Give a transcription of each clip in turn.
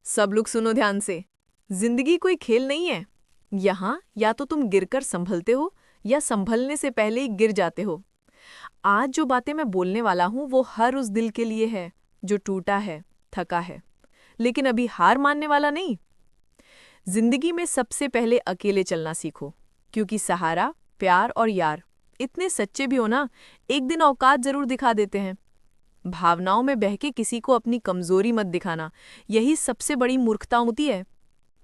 सब लोग सुनो ध्यान से। जिंदगी कोई खेल नहीं है। यहाँ या तो तुम गिरकर संभलते हो या संभलने से पहले ही गिर जाते हो। आज जो बातें मैं बोलने वाला हूँ वो हर उस दिल के लिए है जो टूटा है, थका है, लेकिन अभी हार मानने वाला नहीं। जिंदगी में सबसे पहले अकेले चलना सीखो, क्योंकि सहारा, प्यार और यार इतने सच्चे भी हो ना, एक दिन औकात जरूर दिखा देते हैं। भावनाओं में बह के किसी को अपनी कमजोरी मत दिखाना, यही सबसे बड़ी मूर्खता होती है।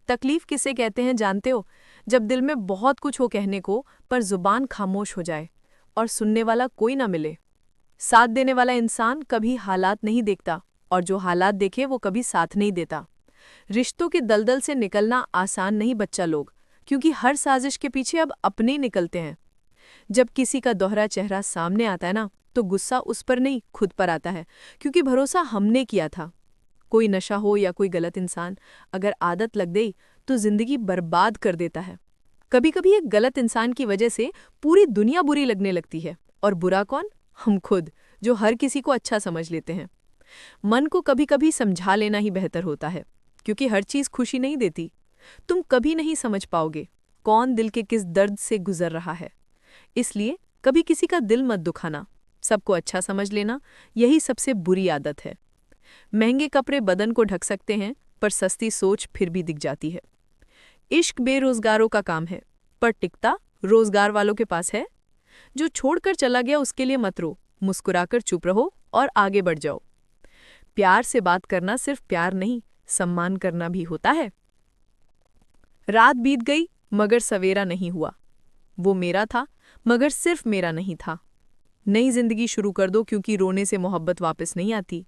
तकलीफ किसे कहते हैं जानते हो? जब दिल में बहुत कुछ हो कहने को, पर जुबान खामोश हो जाए और सुनने वाला कोई ना मिले। साथ देने वाला इंसान कभी हालात नहीं देखता, और जो हालात देखे वो कभी साथ नहीं देता। रिश्तों के दलदल से निकलना आसान नहीं बच्चा लोग, क्योंकि हर साजिश के पीछे अब अपने ही निकलते हैं। जब किसी का दोहरा चेहरा सामने आता है ना, तो गुस्सा उस पर नहीं खुद पर आता है, क्योंकि भरोसा हमने किया था। कोई नशा हो या कोई गलत इंसान, अगर आदत लग गई तो जिंदगी बर्बाद कर देता है। कभी कभी एक गलत इंसान की वजह से पूरी दुनिया बुरी लगने लगती है, और बुरा कौन? हम खुद, जो हर किसी को अच्छा समझ लेते हैं। मन को कभी कभी समझा लेना ही बेहतर होता है, क्योंकि हर चीज खुशी नहीं देती। तुम कभी नहीं समझ पाओगे कौन दिल के किस दर्द से गुजर रहा है। इसलिए कभी किसी का दिल मत दुखाना, सबको अच्छा समझ लेना, यही सबसे बुरी आदत है। महंगे कपड़े बदन को ढक सकते हैं, पर सस्ती सोच फिर भी दिख जाती है। इश्क बेरोजगारों का काम है, पर टिकता रोजगार वालों के पास है। जो छोड़कर चला गया उसके लिए मत रो, मुस्कुराकर चुप रहो और आगे बढ़ जाओ। प्यार से बात करना सिर्फ प्यार नहीं, सम्मान करना भी होता है। रात बीत गई मगर सवेरा नहीं हुआ। वो मेरा था मगर सिर्फ मेरा नहीं था। नई जिंदगी शुरू कर दो, क्योंकि रोने से मोहब्बत वापस नहीं आती।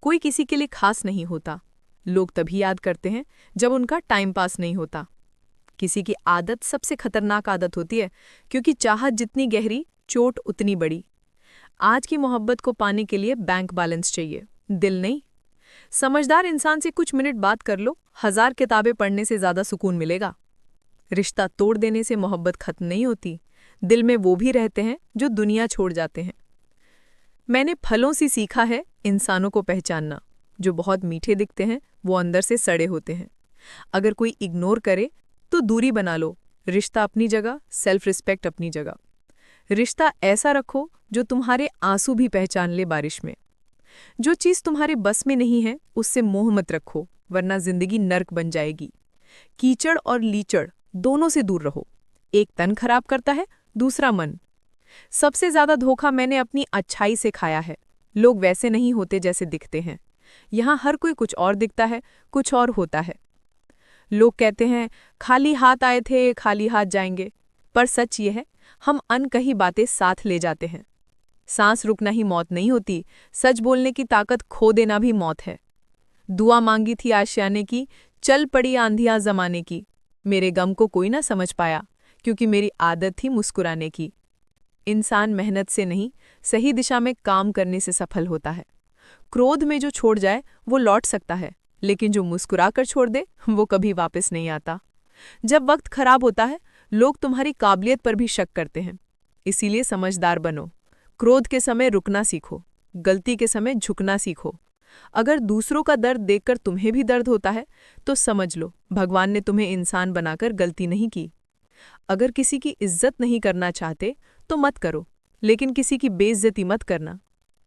कोई किसी के लिए खास नहीं होता। लोग तभी याद करते हैं जब उनका टाइम पास नहीं होता। किसी की आदत सबसे खतरनाक आदत होती है, क्योंकि चाहत जितनी गहरी, चोट उतनी बड़ी। आज की मोहब्बत को पाने के लिए बैंक बैलेंस चाहिए, दिल नहीं। समझदार इंसान से कुछ मिनट बात कर लो, 1000 किताबें पढ़ने से ज्यादा सुकून मिलेगा। रिश्ता तोड़ देने से मोहब्बत खत्म नहीं होती, दिल में वो भी रहते हैं जो दुनिया छोड़ जाते हैं। मैंने फलों से सीखा है इंसानों को पहचानना। जो बहुत मीठे दिखते हैं वो अंदर से सड़े होते हैं। अगर कोई इग्नोर करे तो दूरी बना लो। रिश्ता अपनी जगह, सेल्फ रिस्पेक्ट अपनी जगह। रिश्ता ऐसा रखो जो तुम्हारे आंसू भी पहचान ले बारिश में। जो चीज़ तुम्हारे बस में नहीं है उससे मोह मत रखो, वरना जिंदगी नर्क बन जाएगी। कीचड़ और लीचड़ दोनों से दूर रहो। एक तन खराब करता है, दूसरा मन। सबसे ज्यादा धोखा मैंने अपनी अच्छाई से खाया है। लोग वैसे नहीं होते जैसे दिखते हैं। यहाँ हर कोई कुछ और दिखता है, कुछ और होता है। लोग कहते हैं खाली हाथ आए थे खाली हाथ जाएंगे, पर सच ये है हम अनकही बातें साथ ले जाते हैं। सांस रुकना ही मौत नहीं होती, सच बोलने की ताकत खो देना भी मौत है। दुआ मांगी थी आशियाने की, चल पड़ी आंधियां जमाने की। मेरे गम को कोई ना समझ पाया, क्योंकि मेरी आदत थी मुस्कुराने की। इंसान मेहनत से नहीं, सही दिशा में काम करने से सफल होता है। क्रोध में जो छोड़ जाए वो लौट सकता है, लेकिन जो मुस्कुरा कर छोड़ दे वो कभी वापस नहीं आता। जब वक्त खराब होता है लोग तुम्हारी काबिलियत पर भी शक करते हैं, इसीलिए समझदार बनो। क्रोध के समय रुकना सीखो, गलती के समय झुकना सीखो। अगर दूसरों का दर्द देखकर तुम्हें भी दर्द होता है तो समझ लो भगवान ने तुम्हें इंसान बनाकर गलती नहीं की। अगर किसी की इज्जत नहीं करना चाहते तो मत करो, लेकिन किसी की बेइज्जती मत करना।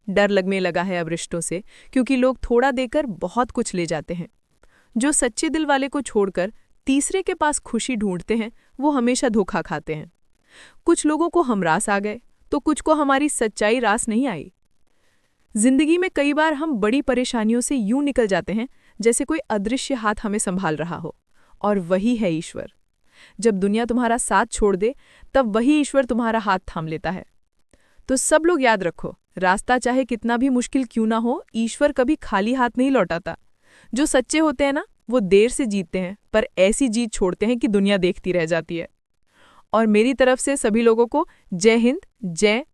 डर लगने लगा है अब रिश्तों से, क्योंकि लोग थोड़ा देकर बहुत कुछ ले जाते हैं। जो सच्चे दिल वाले को छोड़कर तीसरे के पास खुशी ढूंढते हैं वो हमेशा धोखा खाते हैं। कुछ लोगों को हम रास आ गए तो कुछ को हमारी सच्चाई रास नहीं आई। जिंदगी में कई बार हम बड़ी परेशानियों से यूं निकल जाते हैं जैसे कोई अदृश्य हाथ हमें संभाल रहा हो, और वही है ईश्वर। जब दुनिया तुम्हारा साथ छोड़ दे तब वही ईश्वर तुम्हारा हाथ थाम लेता है। तो सब लोग याद रखो, रास्ता चाहे कितना भी मुश्किल क्यों ना हो, ईश्वर कभी खाली हाथ नहीं लौटाता। जो सच्चे होते हैं ना वो देर से जीतते हैं, पर ऐसी जीत छोड़ते हैं कि दुनिया देखती रह जाती है। और मेरी तरफ से सभी लोगों को जय हिंद, जय